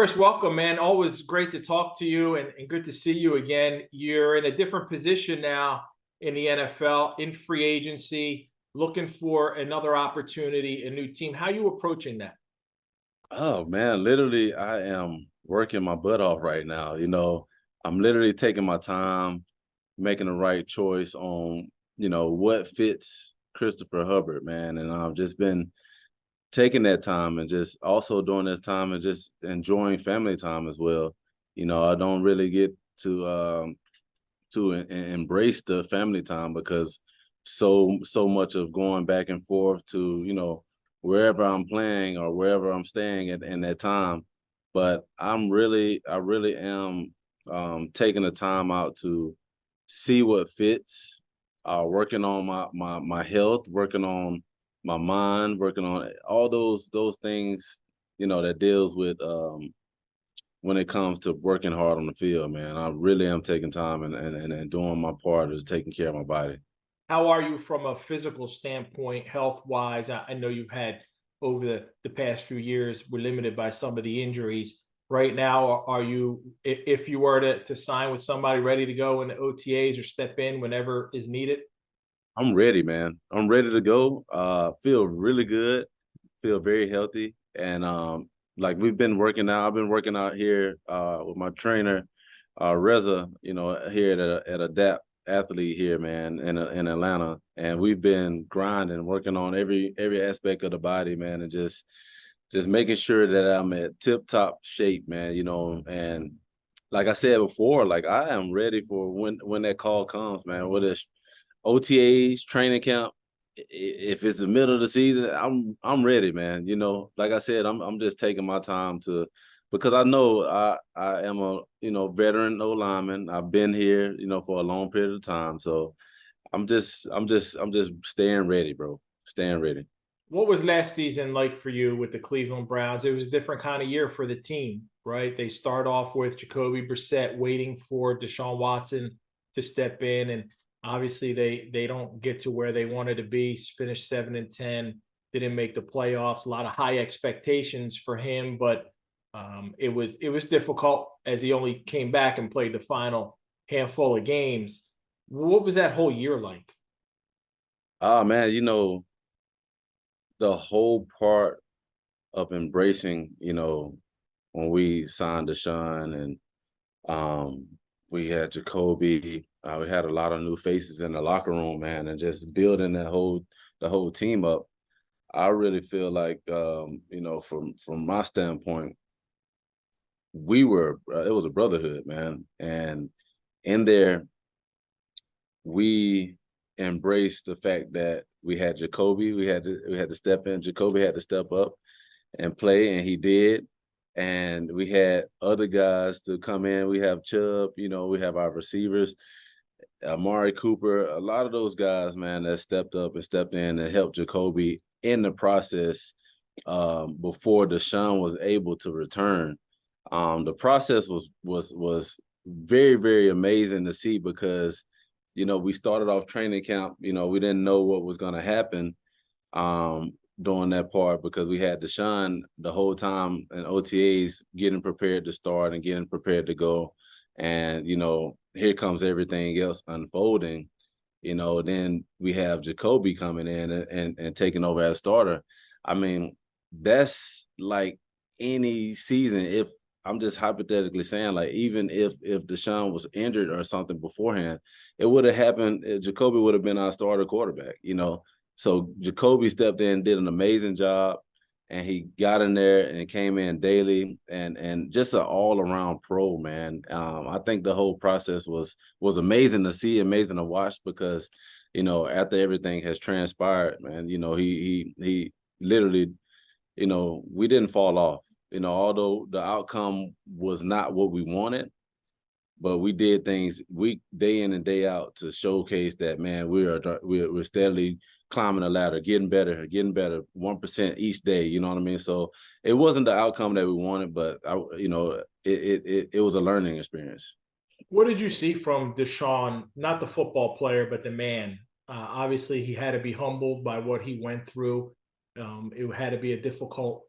Chris, welcome, man. Always great to talk to you and good to see you again. You're in a different position now in the NFL, in free agency, looking for another opportunity, a new team. How are you approaching that? Oh man, literally, I am working my butt off right now. I'm literally taking my time, making the right choice on, what fits Christopher Hubbard, man. And I've just been taking that time and just also during this time and just enjoying family time as well. I don't really get to embrace the family time because so much of going back and forth to wherever I'm playing or wherever I'm staying at in that time. But I really am taking the time out to see what fits, working on my health, working on my mind, working on all those things, that deals with when it comes to working hard on the field, man. I really am taking time and doing my part is taking care of my body. How are you from a physical standpoint, health wise? I know you've had over the past few years, we're limited by some of the injuries. Right now, are you, if you were to sign with somebody ready to go in the OTAs or step in whenever is needed? I'm ready, man. I'm ready to go. Feel really good. Feel very healthy. And like we've been working out. I've been working out here with my trainer, Reza, here at Adapt Athlete here, man, in Atlanta. And we've been grinding, working on every aspect of the body, man, and just making sure that I'm at tip top shape, man, and like I said before, like I am ready for when that call comes, man. Whether it's OTAs, training camp, if it's the middle of the season, I'm ready, man. Like I said, I'm just taking my time to because I know I am a veteran O lineman. I've been here, for a long period of time. So I'm just staying ready, bro. Staying ready. What was last season like for you with the Cleveland Browns? It was a different kind of year for the team, right? They start off with Jacoby Brissett waiting for Deshaun Watson to step in, and obviously they don't get to where they wanted to be. Finished 7-10, didn't make the playoffs. A lot of high expectations for him, but it was difficult as he only came back and played the final handful of games. What was that whole year like? Ah man, the whole part of embracing, when we signed Deshaun and um we had Jacoby, we had a lot of new faces in the locker room, man, and just building the whole team up. I really feel like from my standpoint, it was a brotherhood, man. And in there we embraced the fact that we had Jacoby, we had to step in. Jacoby had to step up and play, and he did. And we had other guys to come in. We have Chubb, we have our receivers, Amari Cooper, a lot of those guys, man, that stepped up and stepped in and helped Jacoby in the process before Deshaun was able to return. The process was very, very amazing to see because we started off training camp. We didn't know what was going to happen during that part because we had Deshaun the whole time and OTAs getting prepared to start and getting prepared to go. And, here comes everything else unfolding. Then we have Jacoby coming in and taking over as starter. I mean, that's like any season. If I'm just hypothetically saying, like, even if Deshaun was injured or something beforehand, it would have happened. Jacoby would have been our starter quarterback. So Jacoby stepped in, did an amazing job, and he got in there and came in daily and just an all around pro, man. I think the whole process was amazing to see, amazing to watch because after everything has transpired, man, he literally, we didn't fall off. Although the outcome was not what we wanted, but we did things week day in and day out to showcase that, man, we're steadily climbing the ladder, getting better 1% each day. You know what I mean? So it wasn't the outcome that we wanted, but it was a learning experience. What did you see from Deshaun, not the football player, but the man? Obviously, he had to be humbled by what he went through. It had to be a difficult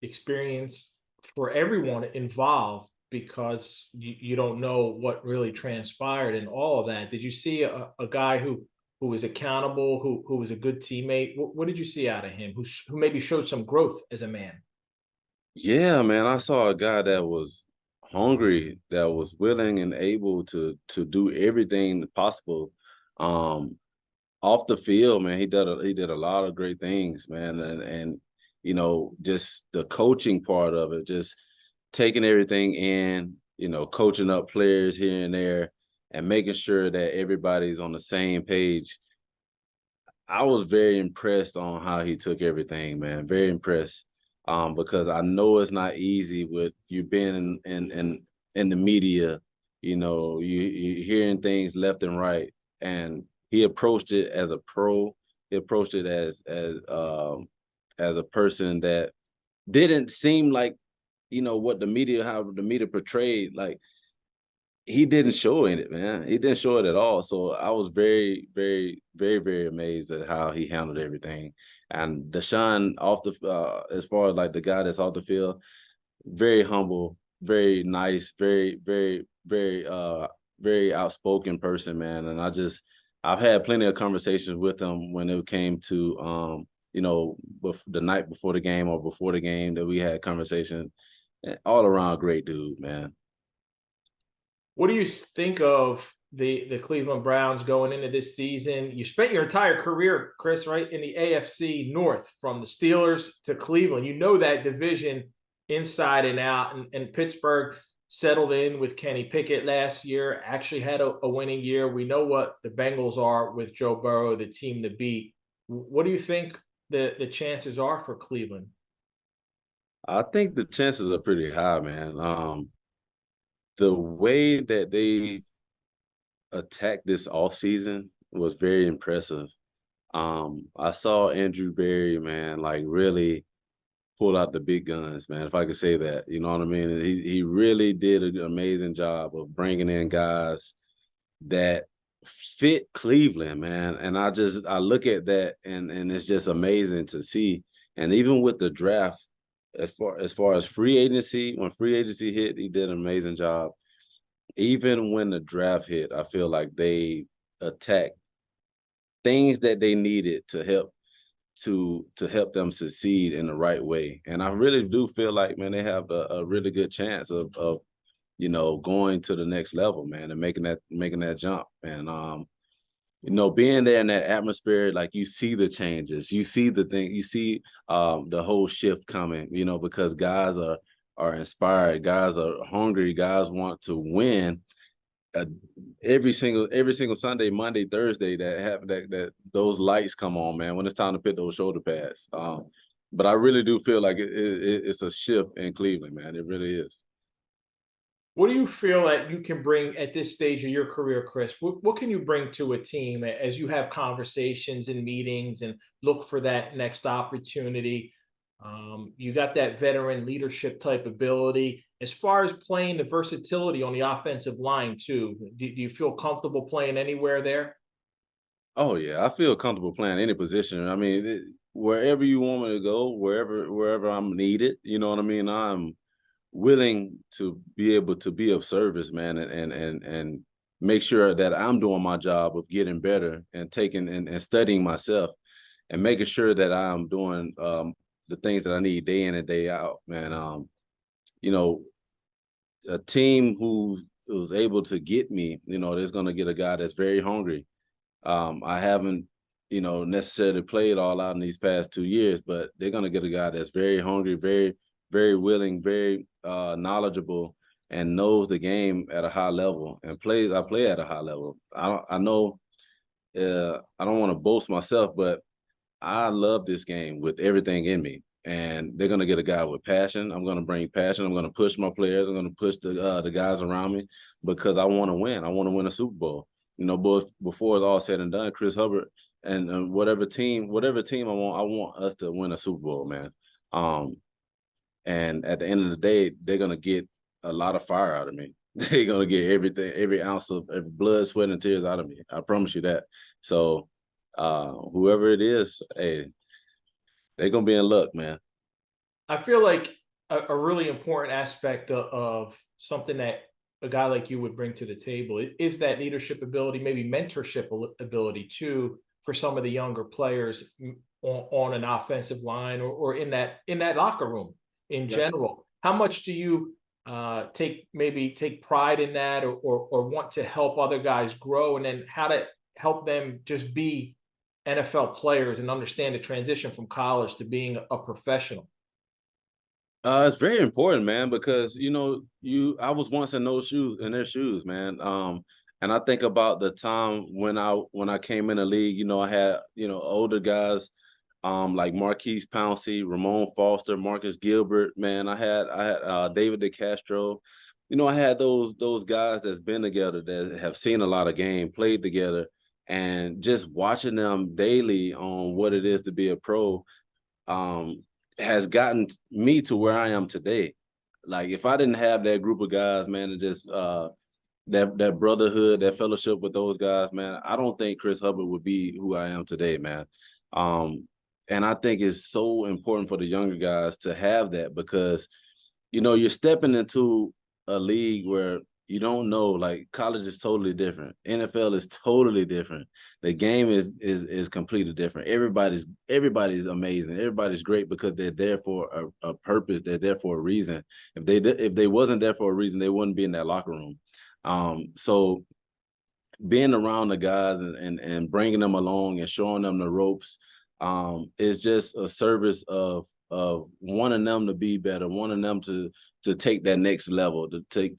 experience for everyone involved because you don't know what really transpired and all of that. Did you see a guy who was accountable, who was a good teammate? What did you see out of him? Who maybe showed some growth as a man? Yeah, man, I saw a guy that was hungry, that was willing and able to do everything possible. Um, Off the field, man, he did a lot of great things, man, and just the coaching part of it, just taking everything in, coaching up players here and there, and making sure that everybody's on the same page. I was very impressed on how he took everything, man. Very impressed. Because I know it's not easy with you being in the media, you hearing things left and right. And he approached it as a pro. He approached it as a person that didn't seem like, what the media, how the media portrayed. Like, he didn't show in it, man. He didn't show it at all. So I was very, very, very, very amazed at how he handled everything. And Deshaun off the as far as like the guy that's off the field, very humble, very nice, very, very, very very outspoken person, man. And I've had plenty of conversations with him when it came to the night before the game or before the game that we had conversation. All around great dude, man. What do you think of the Cleveland Browns going into this season? You spent your entire career, Chris, right in the AFC North, from the Steelers to Cleveland. You know that division inside and out. And Pittsburgh settled in with Kenny Pickett last year, actually had a winning year. We know what the Bengals are with Joe Burrow, the team to beat. What do you think the chances are for Cleveland? I think the chances are pretty high, man. The way that they attacked this offseason was very impressive. I saw Andrew Berry, man, like really pull out the big guns, man, if I could say that. You know what I mean? He really did an amazing job of bringing in guys that fit Cleveland, man. And I look at that and it's just amazing to see. And even with the draft, as far as free agency, when free agency hit, he did an amazing job. Even when the draft hit, I feel like they attacked things that they needed to help them succeed in the right way. And I really do feel like, man, they have a really good chance of going to the next level, man, and making that jump. And being there in that atmosphere, like you see the changes, you see the thing, you see the whole shift coming, because guys are inspired, guys are hungry, guys want to win. Uh, every single Sunday, Monday, Thursday that those lights come on, man, when it's time to put those shoulder pads. But I really do feel like it's a shift in Cleveland, man. It really is. What do you feel that you can bring at this stage of your career, Chris? What can you bring to a team as you have conversations and meetings and look for that next opportunity? You got that veteran leadership type ability. As far as playing the versatility on the offensive line, too, do you feel comfortable playing anywhere there? Oh yeah, I feel comfortable playing any position. I mean, wherever you want me to go, wherever I'm needed, you know what I mean. I'm willing to be able to be of service, man, and make sure that I'm doing my job of getting better and taking and studying myself and making sure that I'm doing the things that I need day in and day out, man. You know, a team who was able to get me, there's gonna get a guy that's very hungry. I haven't, necessarily played all out in these past 2 years, but they're gonna get a guy that's very hungry, very, very willing, very knowledgeable, and knows the game at a high level and plays. I play at a high level. I know. I don't want to boast myself, but I love this game with everything in me. And they're gonna get a guy with passion. I'm gonna bring passion. I'm gonna push my players. I'm gonna push the guys around me because I want to win. I want to win a Super Bowl. But before it's all said and done, Chris Hubbard and whatever team I want us to win a Super Bowl, man. Um, and at the end of the day, they're gonna get a lot of fire out of me. They're gonna get everything, every ounce of every blood, sweat, and tears out of me. I promise you that. So, whoever it is, hey, they're gonna be in luck, man. I feel like a really important aspect of something that a guy like you would bring to the table is that leadership ability, maybe mentorship ability too, for some of the younger players on an offensive line or in that locker room in Yeah. general. How much do you take pride in that, or want to help other guys grow, and then how to help them just be NFL players and understand the transition from college to being a professional? It's very important, man, because I was once in their shoes, man. And I think about the time when I came in the league. I had older guys, like Marquise Pouncey, Ramon Foster, Marcus Gilbert. Man, I had David DeCastro. I had those guys that's been together, that have seen a lot of game, played together, and just watching them daily on what it is to be a pro. Um, has gotten me to where I am today. Like, if I didn't have that group of guys, man, and just that brotherhood, that fellowship with those guys, man, I don't think Chris Hubbard would be who I am today, man. Um, and I think it's so important for the younger guys to have that, because you're stepping into a league where you don't know. Like, college is totally different. NFL is totally different. The game is completely different. Everybody's amazing. Everybody's great because they're there for a purpose. They're there for a reason. If they wasn't there for a reason, they wouldn't be in that locker room. So being around the guys and bringing them along and showing them the ropes, is just a service of wanting them to be better, wanting them to take that next level, to take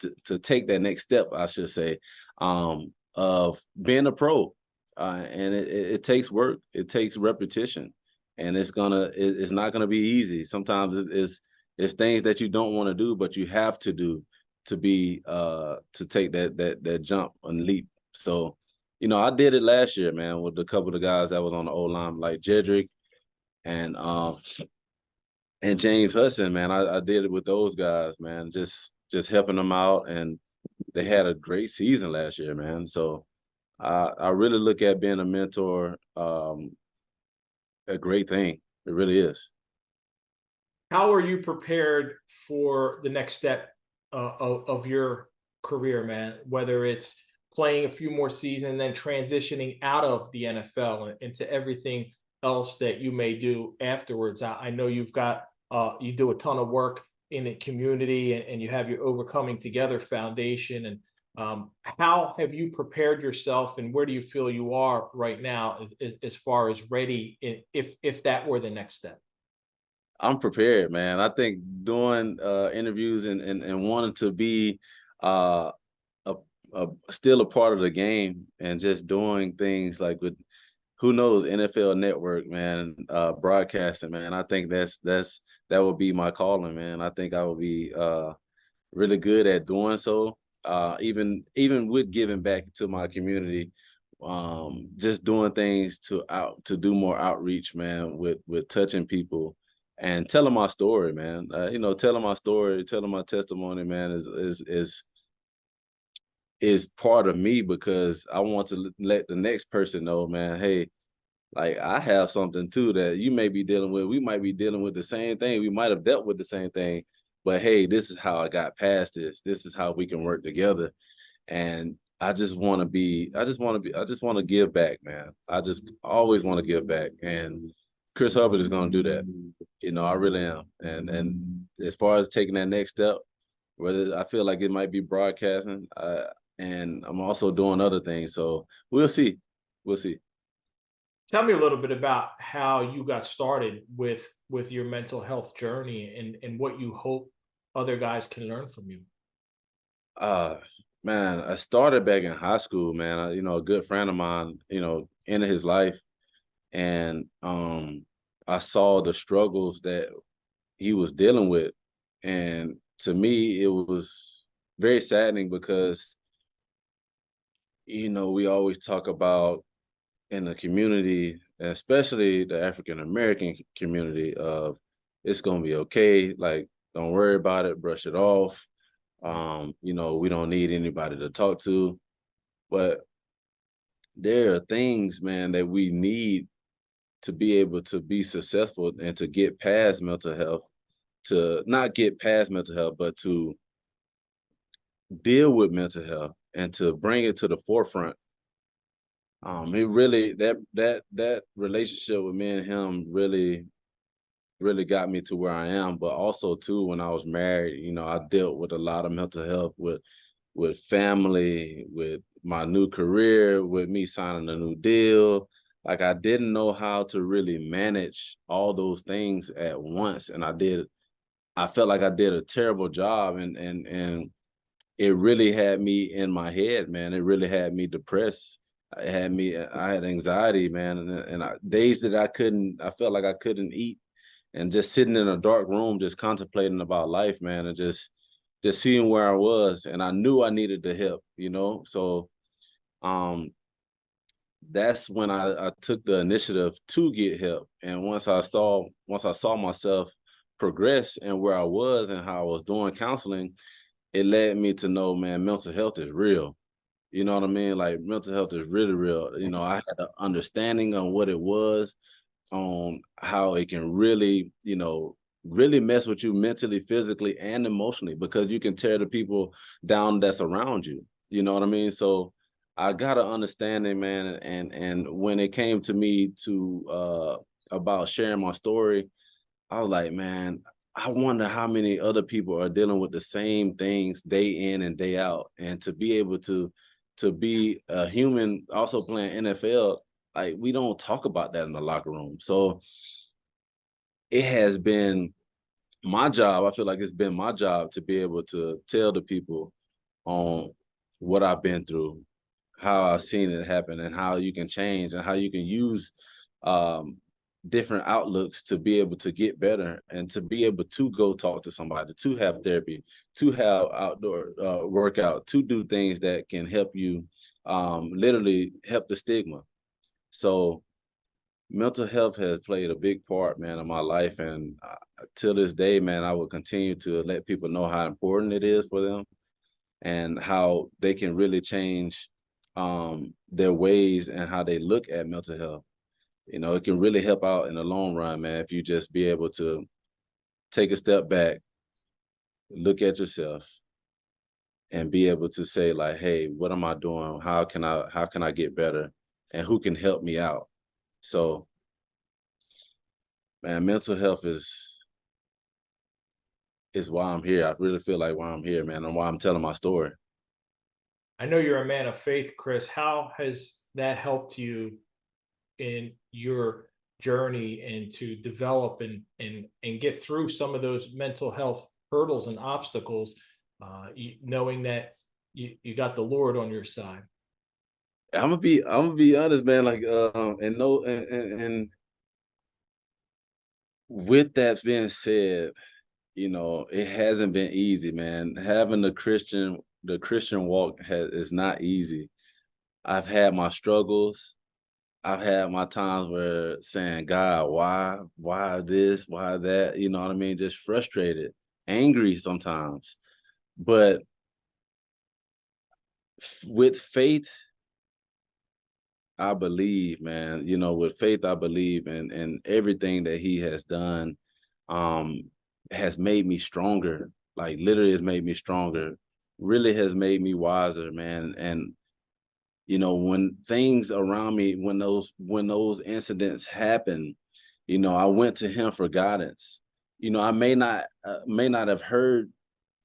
that next step, I should say, of being a pro. And it takes work, it takes repetition, and it's not gonna be easy. Sometimes it's things that you don't want to do, but you have to do to take that jump and leap. So, I did it last year, man, with a couple of guys that was on the O line, like Jedrick and James Hudson, man. I did it with those guys, man, just helping them out, and they had a great season last year, man. So I really look at being a mentor, a great thing. It really is. How are you prepared for the next step of your career, man? Whether it's playing a few more seasons and then transitioning out of the NFL and into everything else that you may do afterwards. I know you do a ton of work in the community, and you have your Overcoming Together Foundation. And how have you prepared yourself, and where do you feel you are right now as far as ready, if that were the next step? I'm prepared, man. I think doing interviews and wanting to be uh, a, still a part of the game, and just doing things like with, who knows, NFL Network, man, broadcasting, man. I think that would be my calling, man. I think I would be really good at doing so. Even with giving back to my community, just doing things to do more outreach, man, with touching people and telling my story, man. Telling my story, telling my testimony, man, is part of me, because I want to let the next person know, man, hey, like, I have something too that you may be dealing with. We might be dealing with the same thing. We might have dealt with the same thing, but hey, this is how I got past this. This is how we can work together. And I just want to give back, man. I just always want to give back. And Chris Hubbard is going to do that. I really am. And as far as taking that next step, whether I feel like it might be broadcasting, and I'm also doing other things. So we'll see. We'll see. Tell me a little bit about how you got started with your mental health journey, and what you hope other guys can learn from you. Uh Man, I started back in high school, man. A good friend of mine, ended his life, and I saw the struggles that he was dealing with. And to me, it was very saddening, because we always talk about, in the community, especially the African American community, of it's gonna be okay. Like, don't worry about it, brush it off. We don't need anybody to talk to. But there are things, man, that we need to be able to be successful and to get past mental health. to not get past mental health, but to deal with mental health and to bring it to the forefront. He really that relationship with me and him really got me to where I am. But also too, when I was married, you know, I dealt with a lot of mental health with family, with my new career, with me signing a new deal. Like I didn't know how to really manage all those things at once. And I felt like I did a terrible job, and it really had me in my head, man. It really had me depressed. I had anxiety, man, days that I felt like I couldn't eat, and just sitting in a dark room, just contemplating about life, man, and just seeing where I was, and I knew I needed the help, you know. So, that's when I took the initiative to get help, and once I saw myself progress and where I was and how I was doing counseling, it led me to know, man, mental health is real. You know what I mean? Like mental health is really real. You know, I had an understanding on what it was, on how it can really, you know, really mess with you mentally, physically, and emotionally, because you can tear the people down that's around you. You know what I mean? So I got an understanding, man, and when it came to me to about sharing my story, I was like, man, I wonder how many other people are dealing with the same things day in and day out. And to be able to be a human also playing NFL, like we don't talk about that in the locker room. So it has been my job. I feel like it's been my job to be able to tell the people on what I've been through, how I've seen it happen, and how you can change and how you can use um, different outlooks to be able to get better and to be able to go talk to somebody, to have therapy, to have outdoor workout, to do things that can help you literally help the stigma. So mental health has played a big part, man, in my life. And till this day, man, I will continue to let people know how important it is for them and how they can really change their ways and how they look at mental health. You know, it can really help out in the long run, man, if you just be able to take a step back, look at yourself, and be able to say, like, hey, what am I doing? How can I get better? And who can help me out? So, man, mental health is why I'm here. I really feel like why I'm here, man, and why I'm telling my story. I know you're a man of faith, Chris. How has that helped you in your journey and to develop and get through some of those mental health hurdles and obstacles, knowing that you got the Lord on your side? I'm gonna be honest, man. Like, and no, and with that being said, you know, it hasn't been easy, man. Having the Christian walk is not easy. I've had my struggles. I've had my times where saying, God, why this, why that? You know what I mean? Just frustrated, angry sometimes. But with faith, I believe, man, you know, with faith, I believe in everything that he has done, um, has made me stronger. Like literally has made me stronger, really has made me wiser, man. And you know, when things around me, when those incidents happen, you know, I went to him for guidance. You know, I may not have heard,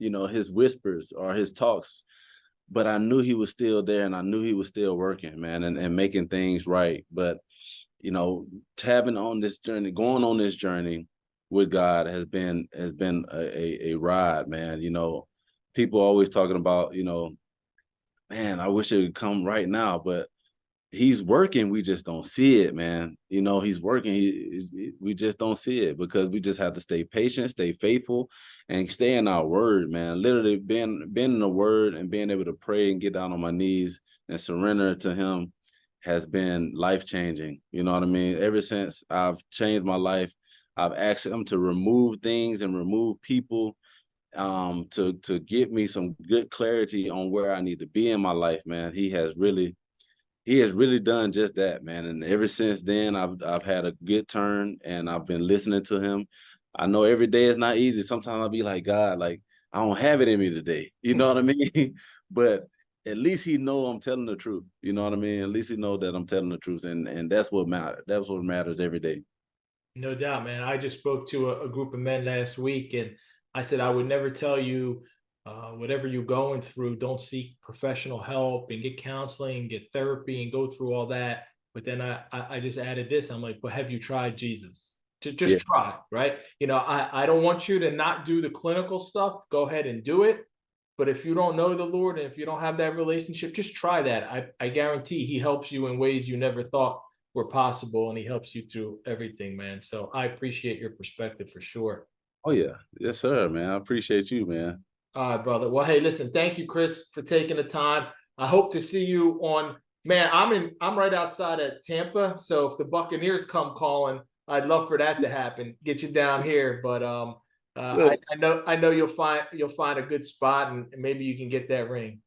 you know, his whispers or his talks, but I knew he was still there and I knew he was still working, man, and making things right. But, you know, tabbing on this journey, going on this journey with God has been a ride, man. You know, people always talking about, you know, man, I wish it would come right now, but he's working. We just don't see it, man. You know, he's working. We just don't see it because we just have to stay patient, stay faithful, and stay in our word, man. Literally being in the word and being able to pray and get down on my knees and surrender to him has been life-changing. You know what I mean? Ever since I've changed my life, I've asked him to remove things and remove people to give me some good clarity on where I need to be in my life, man. He has really done just that, man. And ever since then, I've had a good turn, and I've been listening to him. I know every day is not easy. Sometimes I'll be like, God, like I don't have it in me today. You know what I mean? But at least he know I'm telling the truth. You know what I mean? At least he know that I'm telling the truth, and that's what matters. That's what matters every day. No doubt, man. I just spoke to a group of men last week, and I said I would never tell you whatever you're going through, don't seek professional help and get counseling, get therapy, and go through all that. But then I just added this. I'm like, but have you tried Jesus? Just Yeah. try, right? I don't want you to not do the clinical stuff. Go ahead and do it. But if you don't know the Lord and if you don't have that relationship, just try that. I guarantee he helps you in ways you never thought were possible, and he helps you through everything, man. So I appreciate your perspective for sure. Oh yeah. Yes, sir, man. I appreciate you, man. All right, brother. Well, hey, listen, thank you, Chris, for taking the time. I hope to see you on, man. I'm right outside of Tampa. So if the Buccaneers come calling, I'd love for that to happen. Get you down here. But Look, I know you'll find a good spot, and maybe you can get that ring.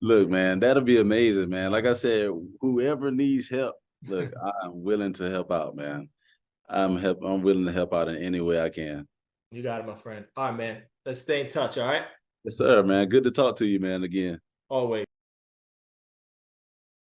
look, man, that'll be amazing, man. Like I said, whoever needs help, look, I'm willing to help out, man. I'm willing to help out in any way I can. You got it, my friend. All right, man. Let's stay in touch. All right. Yes, sir, man. Good to talk to you, man, again. Always.